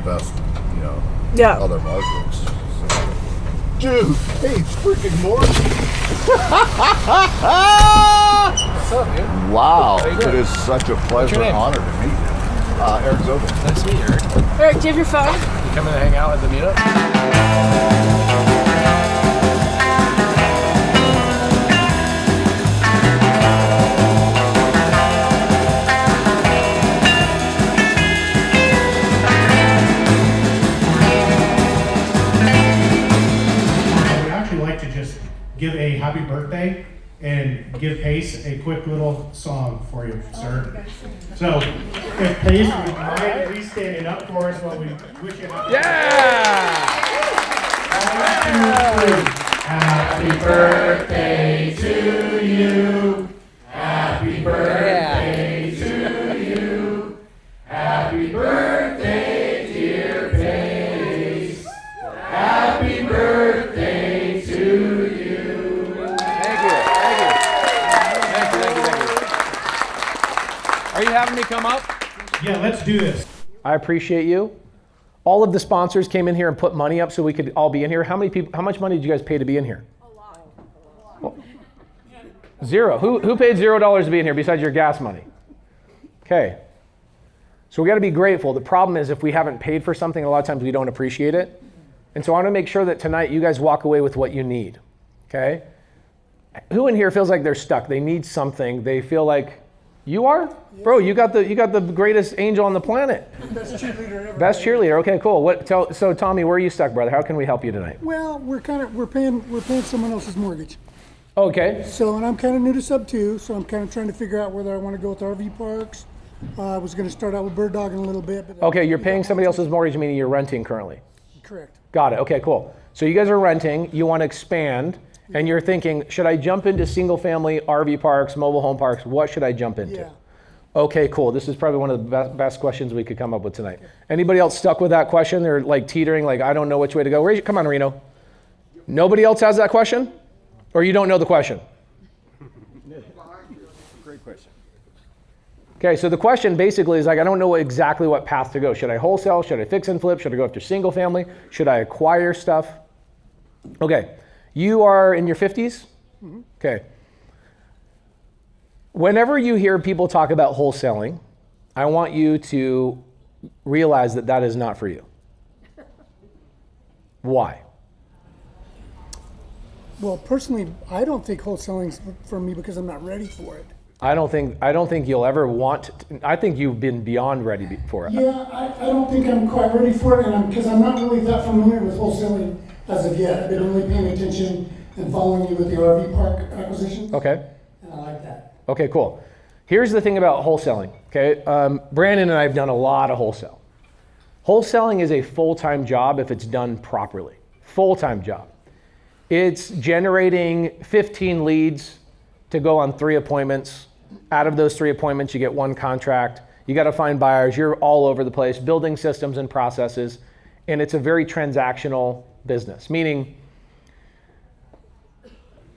invest in, Yeah. other markets. So. Dude, hey, freaking Morby. What's up, dude? Wow, it is such a pleasure and honor to meet you. Eric Zobel. Nice to meet you, Eric. Eric, do you have your phone? You coming to hang out at the meetup? Give a happy birthday and give Pace a quick little song for you, sir. So, if Pace would mind at least standing up for us while we wish you happy Happy birthday to you. Happy birthday to you. Happy birthday, dear Pace. Happy birthday to you. Are you having me come up? Yeah, let's do this. I appreciate you. All of the sponsors came in here and put money up so we could all be in here. How much money did you guys pay to be in here? A lot. Well, zero. Who paid $0 to be in here besides your gas money? Okay. So we got to be grateful. The problem is if we haven't paid for something, a lot of times we don't appreciate it. And so I want to make sure that tonight you guys walk away with what you need. Okay? Who in here feels like they're stuck? They need something. They feel like you are? Yes. Bro, you got the greatest angel on the planet. Best cheerleader ever. Best cheerleader. Okay, cool. So Tommy, where are you stuck, brother? How can we help you tonight? Well, we're paying someone else's mortgage. Okay. So, and I'm kind of new to sub too, so I'm kind of trying to figure out whether I want to go with RV parks. I was going to start out with bird dogging a little bit. But okay, you're paying somebody else's mortgage, meaning you're renting currently. Correct. Got it. Okay, cool. So you guys are renting, you want to expand, and you're thinking, should I jump into single family RV parks, mobile home parks? What should I jump into? Yeah. Okay, cool. This is probably one of the best questions we could come up with tonight. Anybody else stuck with that question? They're like teetering, like I don't know which way to go. Come on, Reno. Nobody else has that question? Or you don't know the question? Great question. Okay, so the question basically is like, I don't know exactly what path to go. Should I wholesale? Should I fix and flip? Should I go after single family? Should I acquire stuff? Okay, you are in your 50s? Mm-hmm. Okay. Whenever you hear people talk about wholesaling, I want you to realize that that is not for you. Why? Well, personally, I don't think wholesaling's for me because I'm not ready for it. I don't think you'll ever want to, I think you've been beyond ready for it. Yeah, I don't think I'm quite ready for it, and because I'm not really that familiar with wholesaling as of yet. I've been really paying attention and following you with the RV park acquisitions. Okay. And I like that. Okay, cool. Here's the thing about wholesaling, okay? Brandon and I have done a lot of wholesale. Wholesaling is a full-time job if it's done properly. Full-time job. It's generating 15 leads to go on 3 appointments. Out of those 3 appointments, you get 1 contract. You got to find buyers. You're all over the place, building systems and processes. And it's a very transactional business, meaning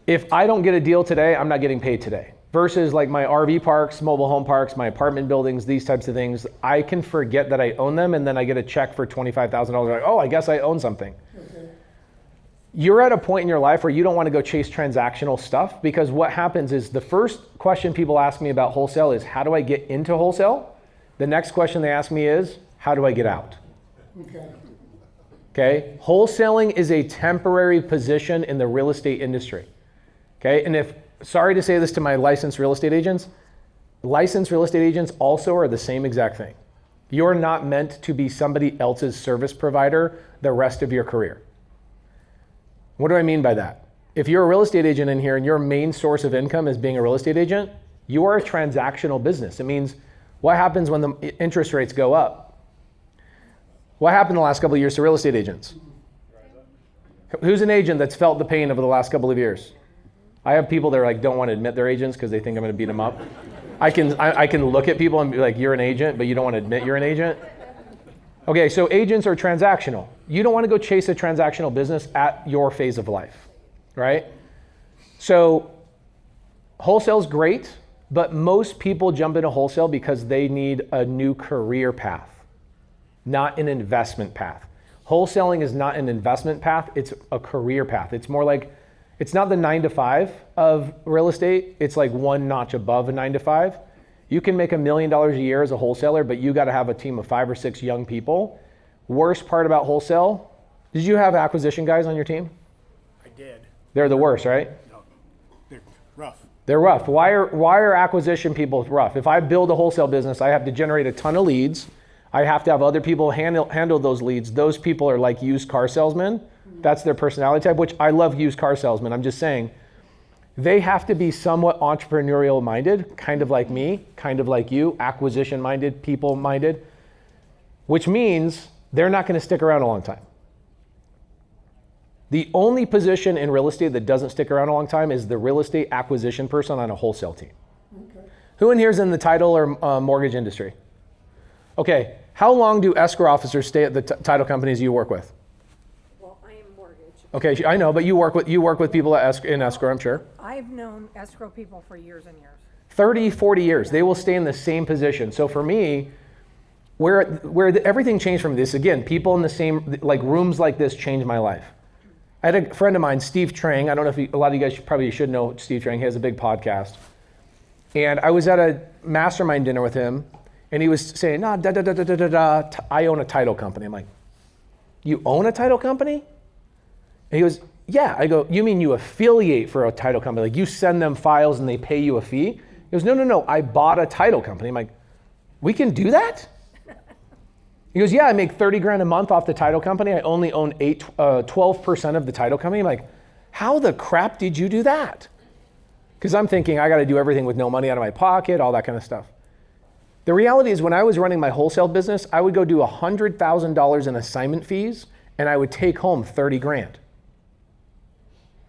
if I don't get a deal today, I'm not getting paid today. Versus like my RV parks, mobile home parks, my apartment buildings, these types of things, I can forget that I own them and then I get a check for $25,000. Like, oh, I guess I own something. Okay. You're at a point in your life where you don't want to go chase transactional stuff because what happens is the first question people ask me about wholesale is, how do I get into wholesale? The next question they ask me is, how do I get out? Okay. Wholesaling is a temporary position in the real estate industry. Okay. And sorry to say this to my licensed real estate agents also are the same exact thing. You're not meant to be somebody else's service provider the rest of your career. What do I mean by that? If you're a real estate agent in here and your main source of income is being a real estate agent, you are a transactional business. It means what happens when the interest rates go up? What happened the last couple of years to real estate agents? Who's an agent that's felt the pain over the last couple of years? I have people that are like don't want to admit they're agents because they think I'm going to beat them up. I can look at people and be like, you're an agent, but you don't want to admit you're an agent. Okay, so agents are transactional. You don't want to go chase a transactional business at your phase of life, right? So wholesale's great, but most people jump into wholesale because they need a new career path. not an investment path. Wholesaling is not an investment path, it's a career path. It's more like, it's not the 9 to 5 of real estate, it's like one notch above a 9 to 5. You can make $1 million a year as a wholesaler, but you gotta have a team of 5 or 6 young people. Worst part about wholesale, did you have acquisition guys on your team? I did. They're the worst, right? No, they're rough. They're rough. Why are acquisition people rough? If I build a wholesale business, I have to generate a ton of leads. I have to have other people handle those leads. Those people are like used car salesmen. That's their personality type, which I love used car salesmen. I'm just saying, they have to be somewhat entrepreneurial minded, kind of like me, kind of like you, acquisition minded, people minded, which means they're not going to stick around a long time. The only position in real estate that doesn't stick around a long time is the real estate acquisition person on a wholesale team. Okay. Who in here is in the title or mortgage industry? Okay, how long do escrow officers stay at the title companies you work with? Well, I am mortgage. Okay, I know, but you work with people in escrow, I'm sure. I've known escrow people for years and years. 30, 40 years, they will stay in the same position. So for me, where everything changed from this, again, people in the same, like rooms like this changed my life. I had a friend of mine, Steve Trang. I don't know if a lot of you guys probably should know Steve Trang. He has a big podcast. And I was at a mastermind dinner with him, and he was saying, I own a title company. I'm like, you own a title company? And he goes, yeah. I go, you mean you affiliate for a title company? Like you send them files and they pay you a fee? He goes, no, I bought a title company. I'm like, we can do that? He goes, yeah, I make 30 grand a month off the title company. I only own 12% of the title company. I'm like, how the crap did you do that? Because I'm thinking I got to do everything with no money out of my pocket, all that kind of stuff. The reality is when I was running my wholesale business, I would go do $100,000 in assignment fees and I would take home 30 grand.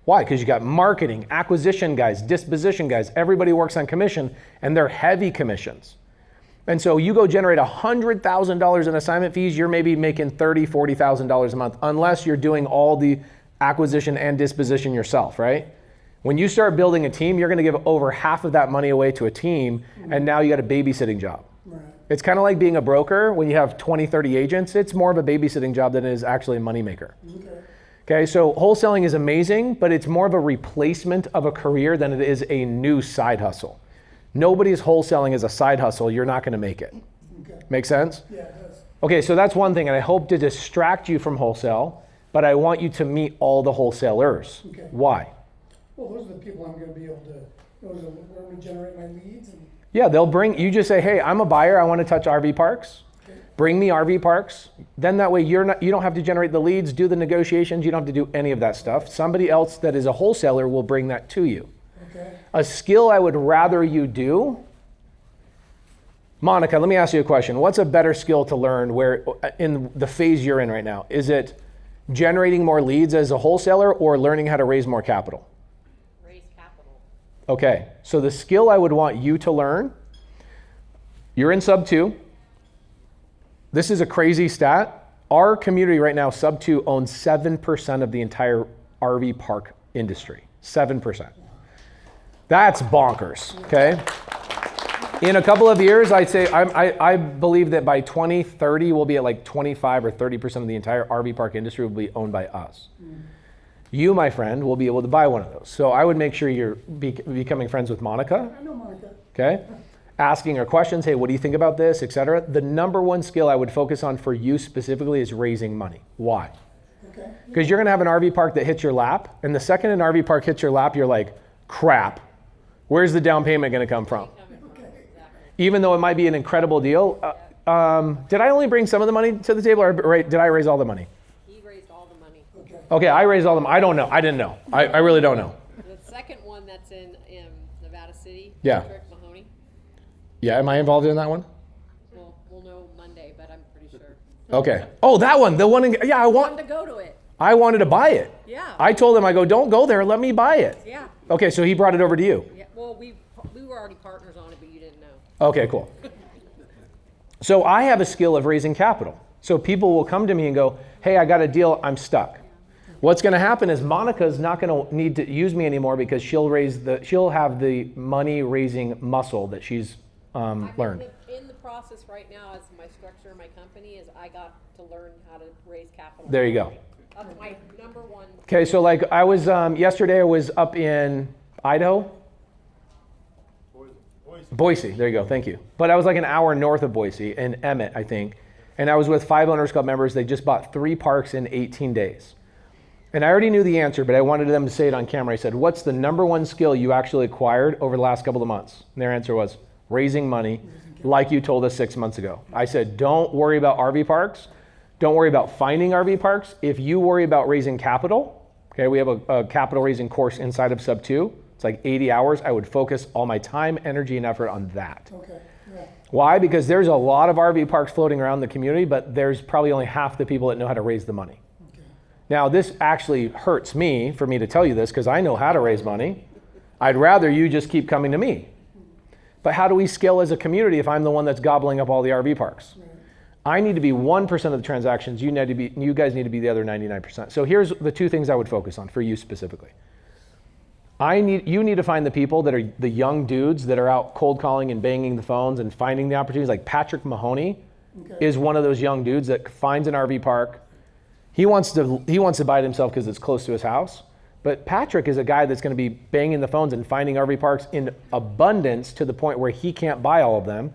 Why? Because you got marketing, acquisition guys, disposition guys, everybody works on commission and they're heavy commissions. And so you go generate $100,000 in assignment fees, you're maybe making $30,000, $40,000 a month, unless you're doing all the acquisition and disposition yourself, right? When you start building a team, you're gonna give over half of that money away to a team, and now you got a babysitting job. Right. It's kind of like being a broker when you have 20, 30 agents. It's more of a babysitting job than it is actually a moneymaker. Okay, so wholesaling is amazing, but it's more of a replacement of a career than it is a new side hustle. Nobody's wholesaling as a side hustle, you're not gonna make it. Okay. Make sense? Yeah, it does. Okay, so that's one thing, and I hope to distract you from wholesale, but I want you to meet all the wholesalers. Okay. Why? Well, those are the people I'm gonna be able to, those are where I'm gonna generate my leads. And yeah, they'll bring, you just say, hey, I'm a buyer, I wanna touch RV parks. Okay. Bring me RV parks. Then that way you don't have to generate the leads, do the negotiations, you don't have to do any of that stuff. Somebody else that is a wholesaler will bring that to you. Okay. A skill I would rather you do, Monica, let me ask you a question. What's a better skill to learn where in the phase you're in right now? Is it generating more leads as a wholesaler or learning how to raise more capital? Raise capital. Okay, so the skill I would want you to learn, you're in sub 2. This is a crazy stat. Our community right now, sub 2 owns 7% of the entire RV park industry, 7%. That's bonkers, okay? In a couple of years, I'd say, I believe that by 2030, we'll be at like 25 or 30% of the entire RV park industry will be owned by us. You, my friend, will be able to buy one of those. So I would make sure you're becoming friends with Monica. I know Monica. Okay? Asking her questions, hey, what do you think about this, etc. The number one skill I would focus on for you specifically is raising money. Why? Okay. Because you're gonna have an RV park that hits your lap, and the second an RV park hits your lap, you're like, crap, where's the down payment gonna come from? Even though it might be an incredible deal. Did I only bring some of the money to the table, or did I raise all the money? He raised all the money. Okay, I raised all the money. I don't know. I didn't know. I really don't know. The second one that's in Nevada City, yeah. Patrick Mahoney. Yeah, am I involved in that one? Well, we'll know Monday, but I'm pretty sure. Okay. Oh, that one. The one in, yeah, I wanted to go to it. I wanted to buy it. Yeah. I told him, I go, don't go there, let me buy it. Yeah. Okay, so he brought it over to you. Yeah. Well, we were already partners on it, but you didn't know. Okay, cool. So I have a skill of raising capital. So people will come to me and go, hey, I got a deal, I'm stuck. What's gonna happen is Monica's not gonna need to use me anymore because she'll have the money raising muscle that she's learned. In the process right now as my structure of my company is I got to learn how to raise capital. There you go. That's my number one. Okay, so like I was, yesterday I was up in Idaho. Boise, there you go, thank you. But I was like an hour north of Boise in Emmett, I think. And I was with 5 Owners Club members. They just bought 3 parks in 18 days. And I already knew the answer, but I wanted them to say it on camera. I said, what's the number one skill you actually acquired over the last couple of months? And their answer was raising money, like you told us 6 months ago. I said, don't worry about RV parks. Don't worry about finding RV parks. If you worry about raising capital, okay, we have a capital raising course inside of Sub 2. It's like 80 hours. I would focus all my time, energy, and effort on that. Okay, yeah. Why? Because there's a lot of RV parks floating around the community, but there's probably only half the people that know how to raise the money. Okay. Now, this actually hurts me for me to tell you this because I know how to raise money. I'd rather you just keep coming to me. But how do we scale as a community if I'm the one that's gobbling up all the RV parks? Right. I need to be 1% of the transactions. You guys need to be the other 99%. So here's the 2 things I would focus on for you specifically. You need to find the people that are the young dudes that are out cold calling and banging the phones and finding the opportunities. Like Patrick Mahoney is one of those young dudes that finds an RV park. He wants to buy it himself because it's close to his house. But Patrick is a guy that's going to be banging the phones and finding RV parks in abundance to the point where he can't buy all of them.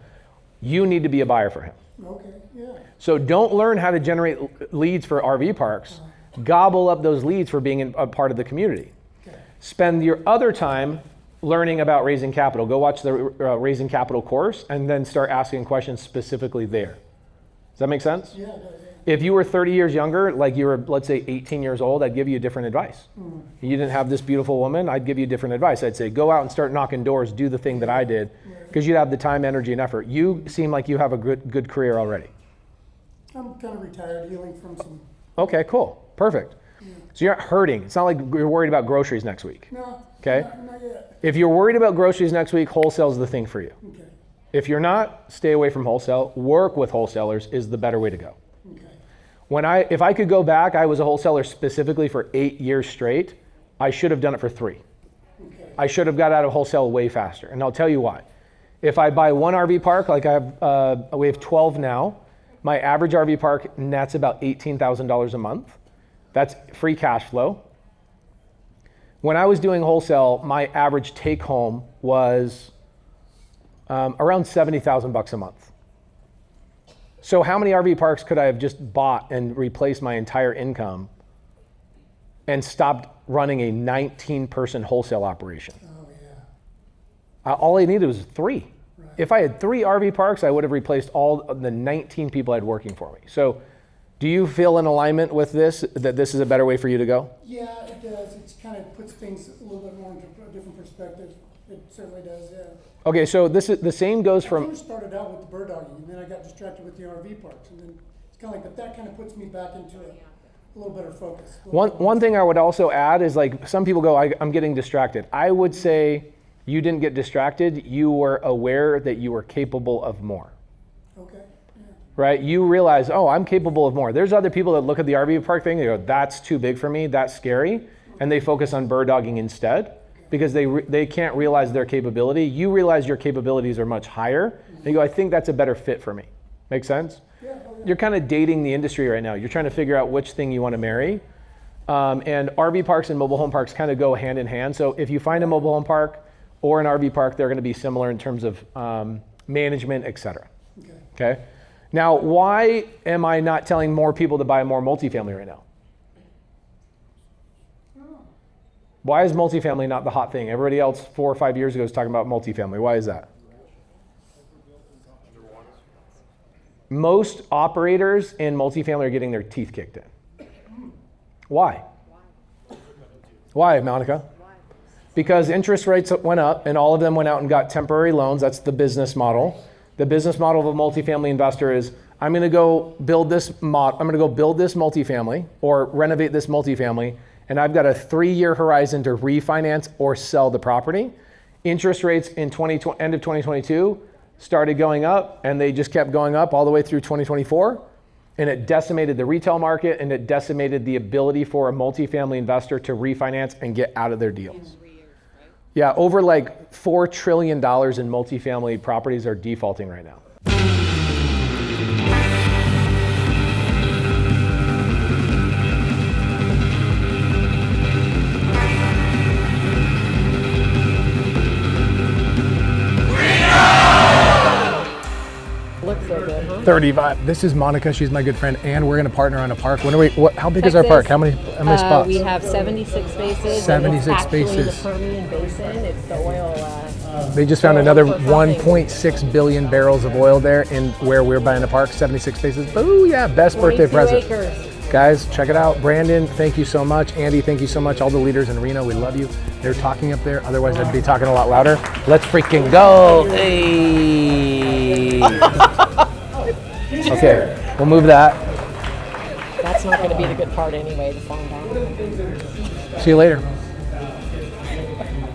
You need to be a buyer for him. Okay, yeah. So don't learn how to generate leads for RV parks. Gobble up those leads for being a part of the community. Okay. Spend your other time learning about raising capital. Go watch the Raising Capital course and then start asking questions specifically there. Does that make sense? Yeah, it does, yeah. If you were 30 years younger, like you were, let's say 18 years old, I'd give you different advice. You didn't have this beautiful woman, I'd give you different advice. I'd say, go out and start knocking doors, do the thing that I did, because you'd have the time, energy, and effort. You seem like you have a good career already. I'm kind of retired, healing from some. Okay, cool, perfect. So you're not hurting. It's not like you're worried about groceries next week. No. Okay? Not yet. If you're worried about groceries next week, wholesale's the thing for you. Okay. If you're not, stay away from wholesale. Work with wholesalers is the better way to go. Okay. If I could go back, I was a wholesaler specifically for 8 years straight. I should have done it for 3. Okay. I should have got out of wholesale way faster. And I'll tell you why. If I buy one RV park, like we have 12 now, my average RV park nets about $18,000 a month. That's free cash flow. When I was doing wholesale, my average take home was around $70,000 a month. So how many RV parks could I have just bought and replaced my entire income and stopped running a 19-person wholesale operation? Oh, yeah. All I needed was 3. Right. If I had 3 RV parks, I would have replaced all of the 19 people I had working for me. So do you feel in alignment with this, that this is a better way for you to go? Yeah, it does. It kind of puts things a little bit more into a different perspective. It certainly does, yeah. Okay, so this is the same goes I from... first started out with the bird dogging, and then I got distracted with the RV parks, and then it's kind of like, but that kind of puts me back into a little better focus. One thing I would also add is, like, some people go, I'm getting distracted. I would say you didn't get distracted. You were aware that you were capable of more. Okay. Yeah. Right? You realize, oh, I'm capable of more. There's other people that look at the RV park thing, they go, that's too big for me, that's scary, and they focus on bird dogging instead because they can't realize their capability. You realize your capabilities are much higher, and you go, I think that's a better fit for me. Make sense? Yeah, oh, yeah. You're kind of dating the industry right now. You're trying to figure out which thing you want to marry. And RV parks and mobile home parks kind of go hand in hand. So if you find a mobile home park or an RV park, they're going to be similar in terms of management, et cetera. Okay? Now, why am I not telling more people to buy more multifamily right now? Why is multifamily not the hot thing? Everybody else 4 or 5 years ago was talking about multifamily. Why is that? Most operators in multifamily are getting their teeth kicked in. Why? Why, Monica? Because interest rates went up and all of them went out and got temporary loans. That's the business model. The business model of a multifamily investor is, I'm going to go build this multifamily or renovate this multifamily, and I've got a 3-year horizon to refinance or sell the property. Interest rates in end of 2022 started going up, and they just kept going up all the way through 2024, and it decimated the retail market, and it decimated the ability for a multifamily investor to refinance and get out of their deals. Yeah, over like $4 trillion in multifamily properties are defaulting right now. really good, huh? 35. This is Monica. She's my good friend, and we're going to partner on a park. When are we? How big is our park? How many spots? We have 76 spaces. 76 and it's actually spaces. the Permian Basin. It's the oil. They just found another for pumping. 1.6 billion barrels of oil there in where we're buying a park. 76 spaces. Boo! Yeah, best birthday 22 present. acres. Guys, check it out. Brandon, thank you so much. Andy, thank you so much. All the leaders in Reno, we love you. They're talking up there. Otherwise, I'd be talking a lot louder. Let's freaking go. Hey. Okay, we'll move that. That's not going to be the good part anyway, the phone down. See you later.